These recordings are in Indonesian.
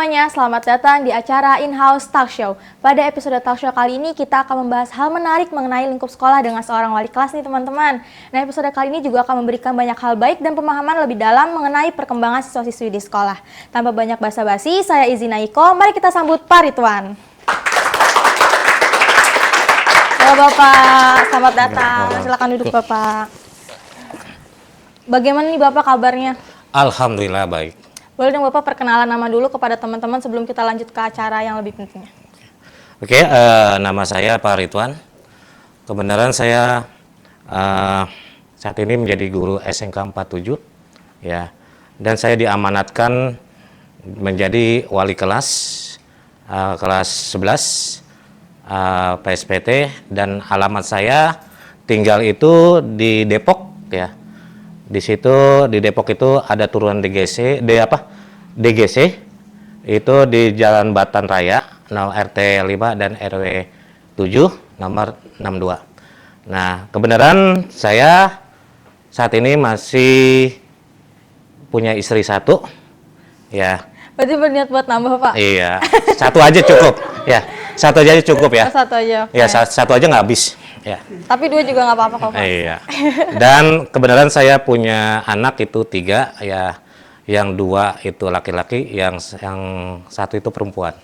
semuanya, selamat datang di acara In-House Talk Show. Pada episode Talk Show kali ini kita akan membahas hal menarik mengenai lingkup sekolah dengan seorang wali kelas nih teman-teman. Nah, episode kali ini juga akan memberikan banyak hal baik dan pemahaman lebih dalam mengenai perkembangan siswa-siswi di sekolah. Tanpa banyak basa-basi, saya Izina Iko, mari kita sambut Pak Ridwan. Halo Bapak, selamat datang. Silakan duduk Bapak. Bagaimana nih Bapak kabarnya? Alhamdulillah baik. Boleh dong Bapak perkenalan nama dulu kepada teman-teman sebelum kita lanjut ke acara yang lebih pentingnya. Oke, nama saya Pak Ridwan. Kebenaran saya saat ini menjadi guru SMK 47, ya. Dan saya diamanatkan menjadi wali kelas kelas 11 PSPT, dan alamat saya tinggal itu di Depok, ya. Di situ di Depok itu ada turunan DGC itu di Jalan Batan Raya, RT 5 dan RW 7 nomor 62. Nah, kebenaran saya saat ini masih punya istri satu, ya. Berarti berniat buat nambah Pak? Iya, satu aja cukup, ya. Satu aja cukup ya. Satu aja. Okay. Ya, satu aja nggak habis. Ya. Tapi dua juga nggak apa-apa kok Pak. Iya. Dan kebenaran saya punya anak itu 3, ya. Yang 2 itu laki-laki, yang satu itu perempuan.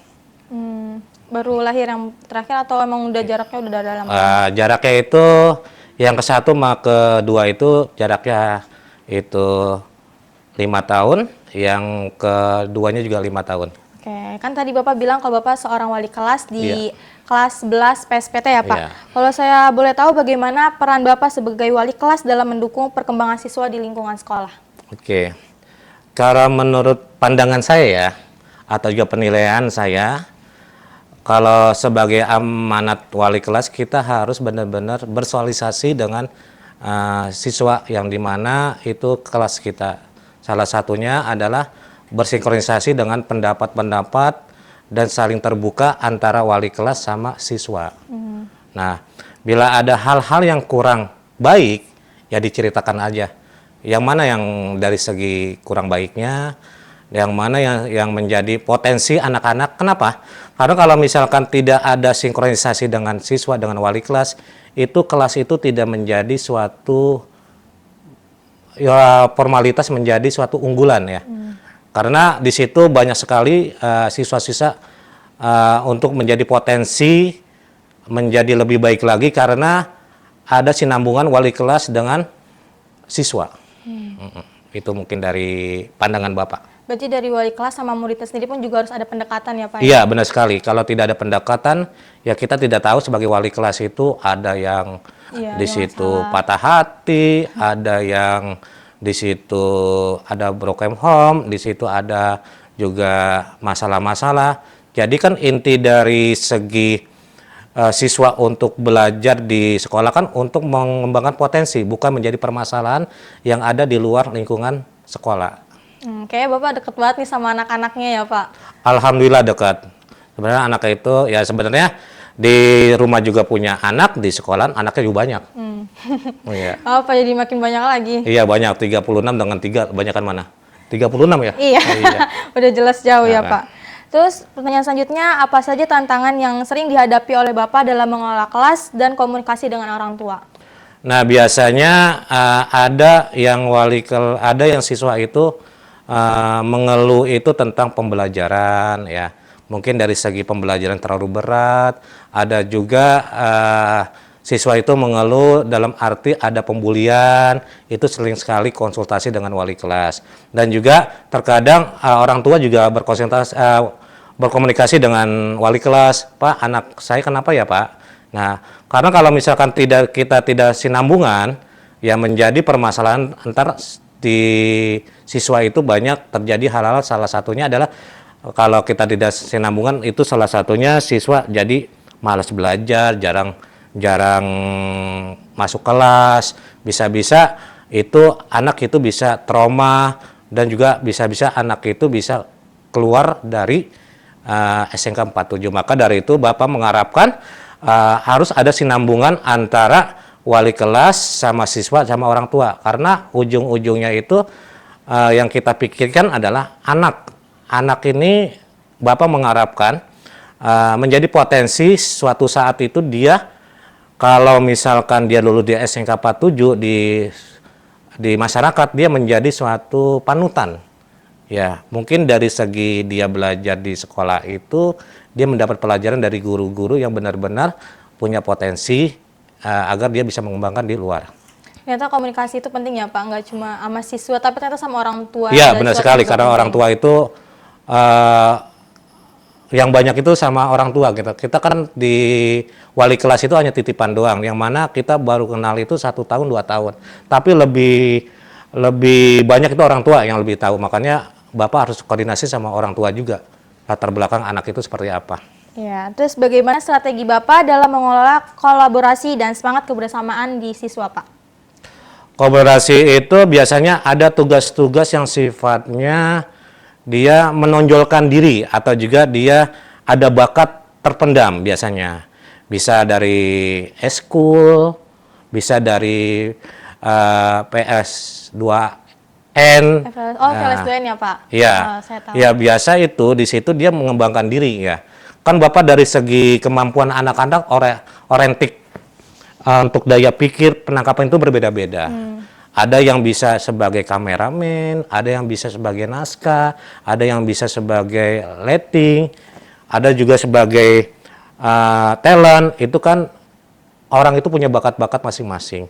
Baru lahir yang terakhir atau emang udah jaraknya udah dari lama? Jaraknya itu yang ke-1 sama ke-2 itu jaraknya itu 5 tahun, yang keduanya juga 5 tahun. Oke, kan tadi Bapak bilang kalau Bapak seorang wali kelas di kelas 11 PSPT ya Pak. Iya. Kalau saya boleh tahu bagaimana peran Bapak sebagai wali kelas dalam mendukung perkembangan siswa di lingkungan sekolah? Oke, karena menurut pandangan saya ya, atau juga penilaian saya, kalau sebagai amanat wali kelas kita harus benar-benar bersosialisasi dengan siswa yang dimana itu kelas kita. Salah satunya adalah bersinkronisasi dengan pendapat-pendapat dan saling terbuka antara wali kelas sama siswa. Nah, bila ada hal-hal yang kurang baik, ya diceritakan aja. Yang mana yang dari segi kurang baiknya, yang mana yang menjadi potensi anak-anak. Kenapa? Karena kalau misalkan tidak ada sinkronisasi dengan siswa, dengan wali kelas itu tidak menjadi suatu formalitas, menjadi suatu unggulan ya. Karena di situ banyak sekali siswa-siswa untuk menjadi potensi menjadi lebih baik lagi karena ada sinambungan wali kelas dengan siswa. Itu mungkin dari pandangan Bapak. Berarti dari wali kelas sama muridnya sendiri pun juga harus ada pendekatan ya Pak? Iya, benar sekali. Kalau tidak ada pendekatan, ya kita tidak tahu sebagai wali kelas itu ada yang di situ patah hati, ada yang di situ ada broken home, di situ ada juga masalah-masalah. Jadi kan inti dari segi siswa untuk belajar di sekolah kan untuk mengembangkan potensi, bukan menjadi permasalahan yang ada di luar lingkungan sekolah. Kayaknya Bapak deket banget nih sama anak-anaknya ya Pak? Alhamdulillah dekat. Sebenarnya anak itu ya sebenarnya di rumah juga punya anak, di sekolah anaknya juga banyak. Iya. Apa jadi makin banyak lagi? Iya banyak, 36 dengan 3, banyakan mana? 36 ya? Iya, udah jelas jauh ya Pak. Terus pertanyaan selanjutnya, apa saja tantangan yang sering dihadapi oleh Bapak dalam mengelola kelas dan komunikasi dengan orang tua? Nah biasanya ada yang siswa itu mengeluh itu tentang pembelajaran ya. Mungkin dari segi pembelajaran terlalu berat, ada juga siswa itu mengeluh dalam arti ada pembulian, itu sering sekali konsultasi dengan wali kelas. Dan juga terkadang orang tua juga berkomunikasi dengan wali kelas, Pak anak saya kenapa ya Pak? Nah, karena kalau misalkan kita tidak sinambungan, ya menjadi permasalahan antar di siswa itu banyak terjadi hal-hal, salah satunya adalah kalau kita tidak sinambungan itu salah satunya siswa jadi malas belajar, jarang masuk kelas, bisa-bisa itu anak itu bisa trauma dan juga bisa-bisa anak itu bisa keluar dari SMK 47. Maka dari itu Bapak mengharapkan harus ada sinambungan antara wali kelas sama siswa sama orang tua, karena ujung-ujungnya itu yang kita pikirkan adalah anak ini Bapak mengharapkan menjadi potensi suatu saat itu dia kalau misalkan dia lulus di SMK 47 di masyarakat dia menjadi suatu panutan. Ya, mungkin dari segi dia belajar di sekolah itu dia mendapat pelajaran dari guru-guru yang benar-benar punya potensi agar dia bisa mengembangkan di luar. Ternyata komunikasi itu penting ya Pak, nggak cuma sama siswa, tapi ternyata sama orang tua. Iya, benar sekali, karena orang tua itu yang banyak itu sama orang tua kita. Kita kan di wali kelas itu hanya titipan doang, yang mana kita baru kenal itu 1 tahun 2 tahun. Tapi lebih banyak itu orang tua yang lebih tahu. Makanya Bapak harus koordinasi sama orang tua juga. Latar belakang anak itu seperti apa. Ya, terus bagaimana strategi Bapak dalam mengelola kolaborasi dan semangat kebersamaan di siswa Pak? Kolaborasi itu biasanya ada tugas-tugas yang sifatnya dia menonjolkan diri atau juga dia ada bakat terpendam biasanya. Bisa dari eskul, bisa dari PS2N. PS2N ya Pak? Iya. Saya tahu. Ya biasa itu di situ dia mengembangkan diri ya. Kan Bapak dari segi kemampuan anak-anak orentik untuk daya pikir penangkapan itu berbeda-beda. Ada yang bisa sebagai kameramen, ada yang bisa sebagai naskah, ada yang bisa sebagai lighting, ada juga sebagai talent. Itu kan orang itu punya bakat-bakat masing-masing.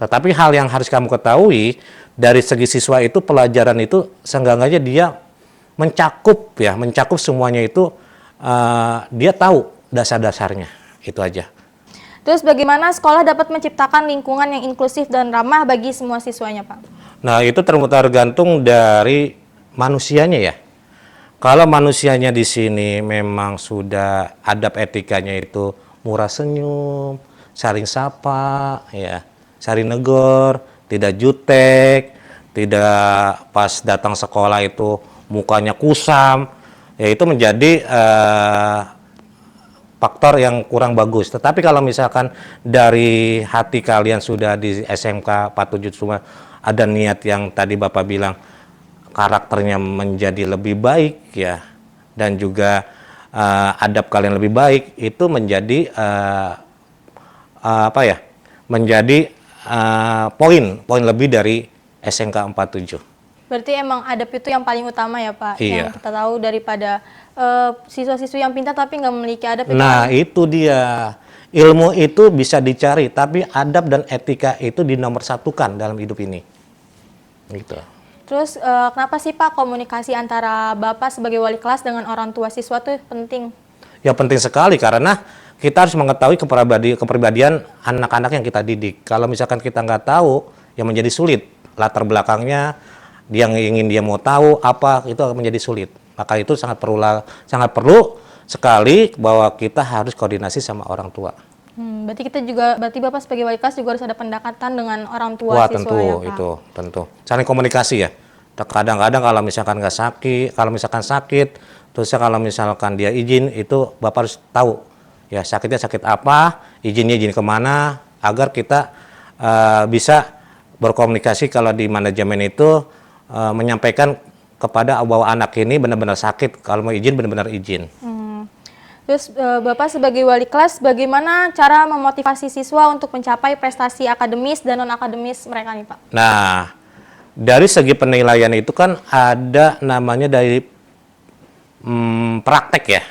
Tetapi hal yang harus kamu ketahui dari segi siswa itu pelajaran itu seenggaknya dia mencakup semuanya itu dia tahu dasar-dasarnya. Itu aja. Terus bagaimana sekolah dapat menciptakan lingkungan yang inklusif dan ramah bagi semua siswanya, Pak? Nah, itu tergantung dari manusianya ya. Kalau manusianya di sini memang sudah adab etikanya itu murah senyum, saling sapa, ya, saling negor, tidak jutek, tidak pas datang sekolah itu mukanya kusam, ya itu menjadi faktor yang kurang bagus. Tetapi kalau misalkan dari hati kalian sudah di SMK 47 cuma ada niat yang tadi Bapak bilang karakternya menjadi lebih baik ya, dan juga adab kalian lebih baik, itu menjadi menjadi poin lebih dari SMK 47. Berarti emang adab itu yang paling utama ya Pak? Iya. Yang kita tahu daripada siswa-siswi yang pintar tapi nggak memiliki adab. Nah itu dia, ilmu itu bisa dicari, tapi adab dan etika itu dinomorsatukan dalam hidup ini. Gitu. Terus kenapa sih Pak komunikasi antara Bapak sebagai wali kelas dengan orang tua siswa itu penting? Ya penting sekali, karena kita harus mengetahui kepribadian anak-anak yang kita didik. Kalau misalkan kita nggak tahu, yang menjadi sulit. Latar belakangnya, yang ingin dia mau tahu apa, itu akan menjadi sulit. Maka itu sangat perlu sekali bahwa kita harus koordinasi sama orang tua. Berarti Bapak sebagai wali kelas juga harus ada pendekatan dengan orang tua Wah, siswa tentu, ya Pak? itu tentu. Saling komunikasi ya. Kadang-kadang kalau misalkan nggak sakit, terusnya kalau misalkan dia izin, itu Bapak harus tahu ya sakitnya sakit apa, izinnya izin kemana, agar kita bisa berkomunikasi kalau di manajemen itu menyampaikan kepada bahwa anak ini benar-benar sakit, kalau mau izin benar-benar izin. Terus Bapak sebagai wali kelas, bagaimana cara memotivasi siswa untuk mencapai prestasi akademis dan non-akademis mereka nih Pak? Nah, dari segi penilaian itu kan ada namanya dari praktek ya.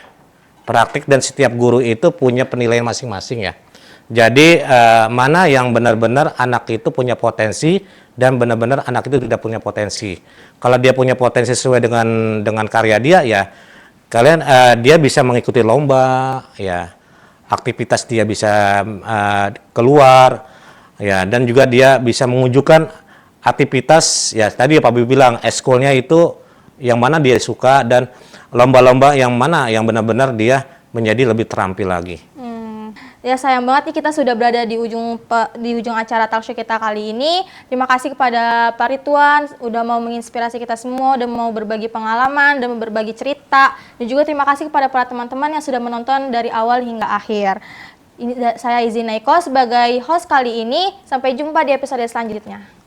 Praktek, dan setiap guru itu punya penilaian masing-masing ya. Jadi mana yang benar-benar anak itu punya potensi dan benar-benar anak itu tidak punya potensi. Kalau dia punya potensi sesuai dengan karya dia ya, kalian dia bisa mengikuti lomba ya, aktivitas dia bisa keluar ya, dan juga dia bisa menunjukkan aktivitas ya, tadi Pak Bibi bilang eskulnya itu yang mana dia suka, dan lomba-lomba yang mana yang benar-benar dia menjadi lebih terampil lagi. Ya sayang banget nih kita sudah berada di ujung acara talkshow kita kali ini. Terima kasih kepada Pak Ridwan udah mau menginspirasi kita semua, udah mau berbagi pengalaman dan berbagi cerita. Dan juga terima kasih kepada para teman-teman yang sudah menonton dari awal hingga akhir. Saya Izin Naiko sebagai host kali ini. Sampai jumpa di episode selanjutnya.